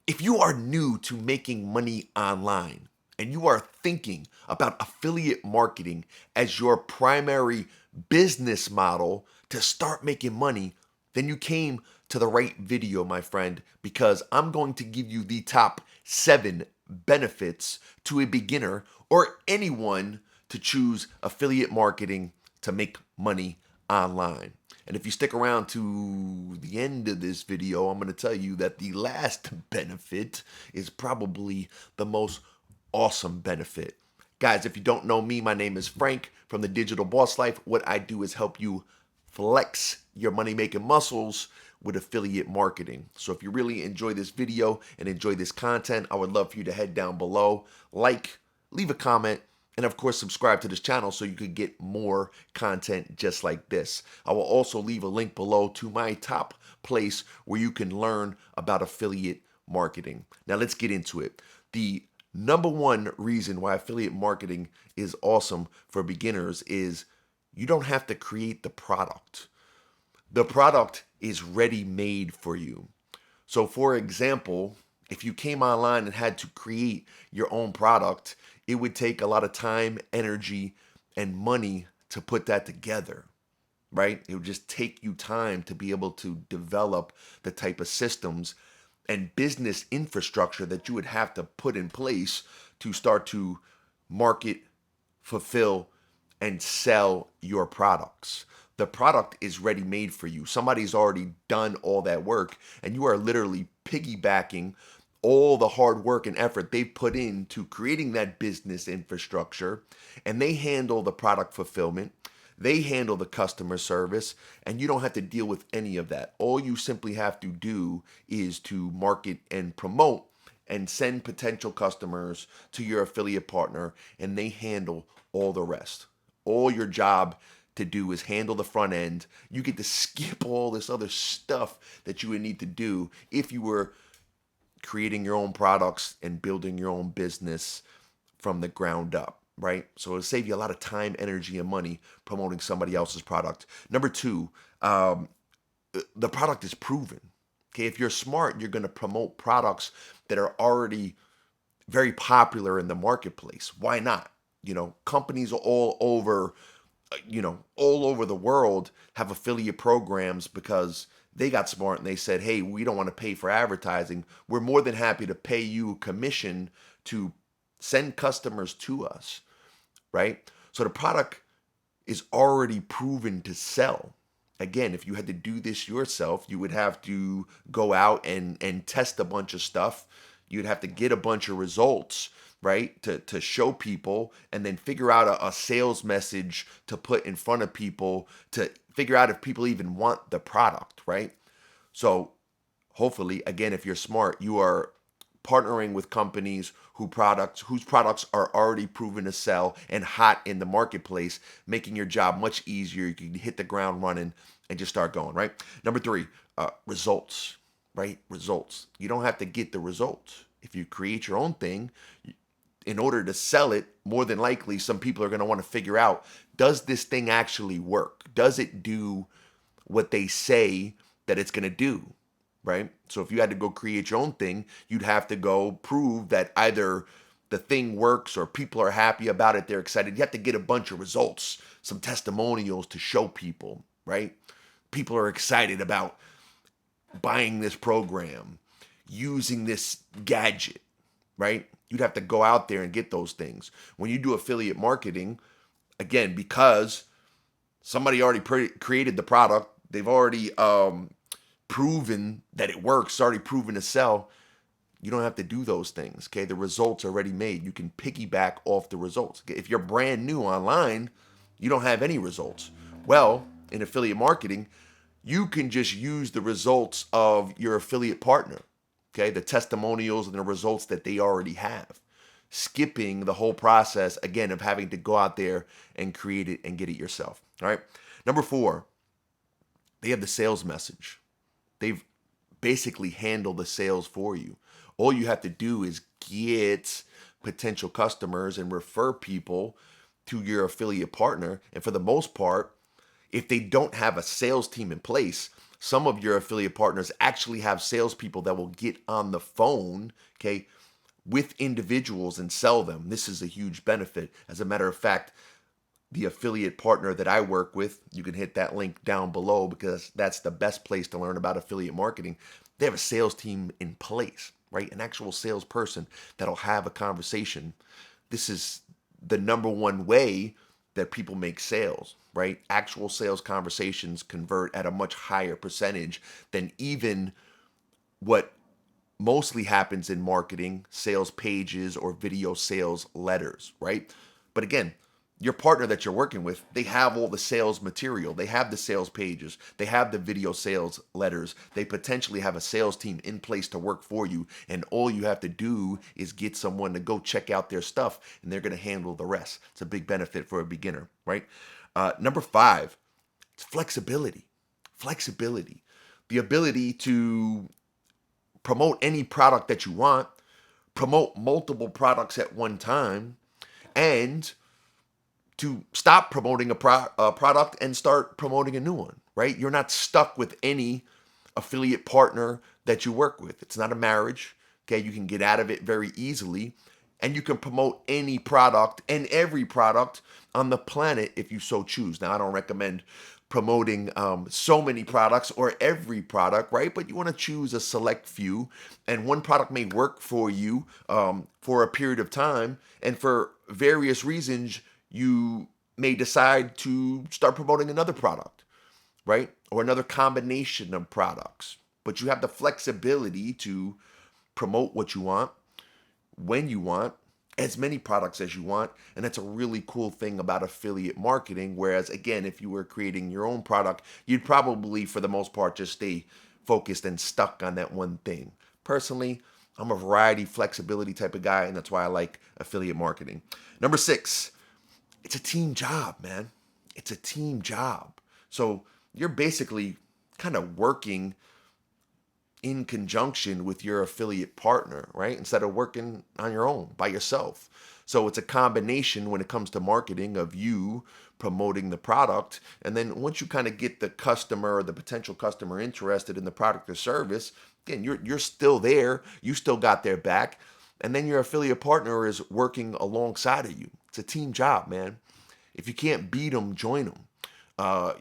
If you are new to making money online and you are thinking about affiliate marketing as your primary business model to start making money, then you came to the right video, my friend, because I'm going to give you the top 7 benefits to a beginner or anyone to choose affiliate marketing to make money online. And if you stick around to the end of this video, I'm going to tell you that the last benefit is probably the most awesome benefit. Guys, if you don't know me, my name is Frank from the Digital Boss Life. What I do is help you flex your money making muscles with affiliate marketing. So if you really enjoy this video and enjoy this content, I would love for you to head down below, like, leave a comment, and of course, subscribe to this channel so you could get more content just like this. I will also leave a link below to my top place where you can learn about affiliate marketing. Now let's get into it. The number one reason why affiliate marketing is awesome for beginners is you don't have to create the product. The product is ready made for you. So, for example, if you came online and had to create your own product, it would take a lot of time, energy, and money to put that together, right? It would just take you time to be able to develop the type of systems and business infrastructure that you would have to put in place to start to market, fulfill, and sell your products. The product is ready made for you. Somebody's already done all that work, and you are literally piggybacking all the hard work and effort they've put into creating that business infrastructure, and they handle the product fulfillment. They handle the customer service, and you don't have to deal with any of that. All you simply have to do is to market and promote and send potential customers to your affiliate partner, and they handle all the rest. All your job to do is handle the front end. You get to skip all this other stuff that you would need to do if you were creating your own products and building your own business from the ground up, right? So it'll save you a lot of time, energy, and money promoting somebody else's product. Number two, the product is proven. Okay, if you're smart, you're going to promote products that are already very popular in the marketplace. Why not? Companies all over the world have affiliate programs because they got smart and they said, hey, we don't want to pay for advertising. We're more than happy to pay you a commission to send customers to us, right? So the product is already proven to sell. Again, if you had to do this yourself, you would have to go out and test a bunch of stuff. You'd have to get a bunch of results, right? To show people and then figure out a sales message to put in front of people to figure out if people even want the product, right? So hopefully, again, if you're smart, you are partnering with companies whose products are already proven to sell and hot in the marketplace, making your job much easier. You can hit the ground running and just start going, right? Number three, results, right? Results. You don't have to get the results. If you create your own thing, in order to sell it, more than likely, some people are going to want to figure out, does this thing actually work? Does it do what they say that it's going to do? Right? So if you had to go create your own thing, you'd have to go prove that either the thing works or people are happy about it, they're excited. You have to get a bunch of results, some testimonials to show people, right? People are excited about buying this program, using this gadget, right? You'd have to go out there and get those things. When you do affiliate marketing, again, because somebody already created the product, they've already proven that it works, it's already proven to sell. You don't have to do those things, okay? The results are already made. You can piggyback off the results. If you're brand new online, you don't have any results. Well, in affiliate marketing, you can just use the results of your affiliate partner, okay? The testimonials and the results that they already have, skipping the whole process, again, of having to go out there and create it and get it yourself, all right? Number four, they have the sales message. They've basically handled the sales for you. All you have to do is get potential customers and refer people to your affiliate partner. And for the most part, if they don't have a sales team in place, Some of your affiliate partners actually have salespeople that will get on the phone, okay, with individuals and sell them. This is a huge benefit. As a matter of fact, the affiliate partner that I work with, you can hit that link down below because that's the best place to learn about affiliate marketing. They have a sales team in place, right? An actual salesperson that'll have a conversation. This is the number one way that people make sales, right? Actual sales conversations convert at a much higher percentage than even what mostly happens in marketing, sales pages, or video sales letters, right? But again, your partner that you're working with, they have all the sales material. They have the sales pages. They have the video sales letters. They potentially have a sales team in place to work for you. And all you have to do is get someone to go check out their stuff and they're going to handle the rest. It's a big benefit for a beginner, right? Number 5, it's flexibility. Flexibility. The ability to promote any product that you want, promote multiple products at one time, and to stop promoting a product and start promoting a new one, right? You're not stuck with any affiliate partner that you work with. It's not a marriage, okay? You can get out of it very easily, and you can promote any product and every product on the planet if you so choose. Now, I don't recommend promoting so many products or every product, right? But you want to choose a select few, and one product may work for you for a period of time, and for various reasons, you may decide to start promoting another product, right? Or another combination of products. But you have the flexibility to promote what you want, when you want, as many products as you want. And that's a really cool thing about affiliate marketing. Whereas, again, if you were creating your own product, you'd probably, for the most part, just stay focused and stuck on that one thing. Personally, I'm a variety, flexibility type of guy, and that's why I like affiliate marketing. Number 6, it's a team job, man. It's a team job. So you're basically kind of working in conjunction with your affiliate partner, right? Instead of working on your own by yourself. So it's a combination when it comes to marketing of you promoting the product. And then once you kind of get the customer or the potential customer interested in the product or service, again, you're still there. You still got their back. And then your affiliate partner is working alongside of you. It's a team job, man. If you can't beat them, join them.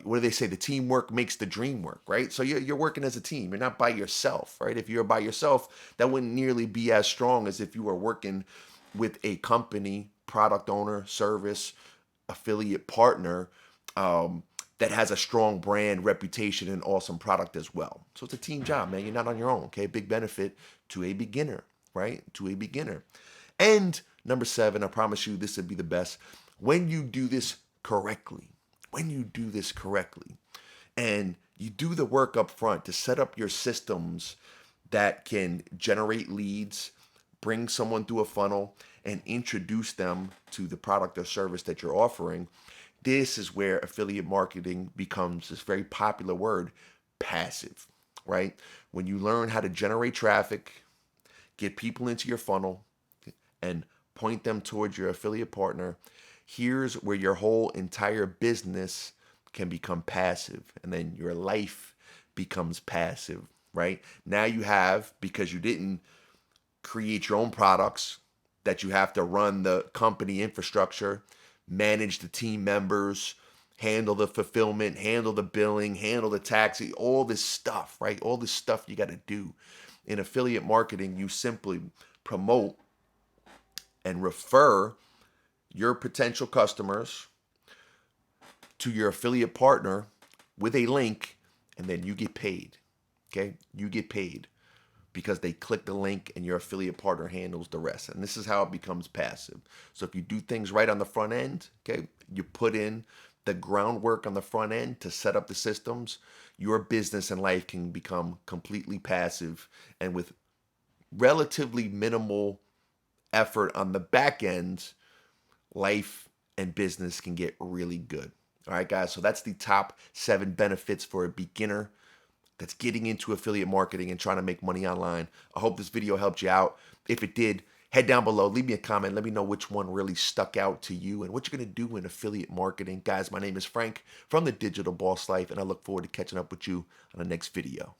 What do they say? The teamwork makes the dream work, right? So you're working as a team. You're not by yourself, right? If you're by yourself, that wouldn't nearly be as strong as if you were working with a company, product owner, service, affiliate partner that has a strong brand, reputation, and awesome product as well. So it's a team job, man. You're not on your own, okay? Big benefit to a beginner, right? To a beginner. And number 7, I promise you this would be the best. When you do this correctly, and you do the work up front to set up your systems that can generate leads, bring someone through a funnel, and introduce them to the product or service that you're offering, this is where affiliate marketing becomes this very popular word, passive, right? When you learn how to generate traffic, get people into your funnel, and point them towards your affiliate partner, here's where your whole entire business can become passive, and then your life becomes passive, right? Now you have, because you didn't create your own products, that you have to run the company infrastructure, manage the team members, handle the fulfillment, handle the billing, handle the taxi, all this stuff, right? All this stuff you got to do. In affiliate marketing, you simply promote and refer your potential customers to your affiliate partner with a link, and then you get paid. Okay? You get paid because they click the link and your affiliate partner handles the rest. And this is how it becomes passive. So if you do things right on the front end, okay, you put in the groundwork on the front end to set up the systems, your business and life can become completely passive, and with relatively minimal effort on the back end, life and business can get really good. All right, guys, so that's the top 7 benefits for a beginner that's getting into affiliate marketing and trying to make money online. I hope this video helped you out. If it did, Head down below, leave me a comment, let me know which one really stuck out to you and what you're going to do in affiliate marketing. Guys, my name is Frank from The Digital Boss Life, and I look forward to catching up with you on the next video.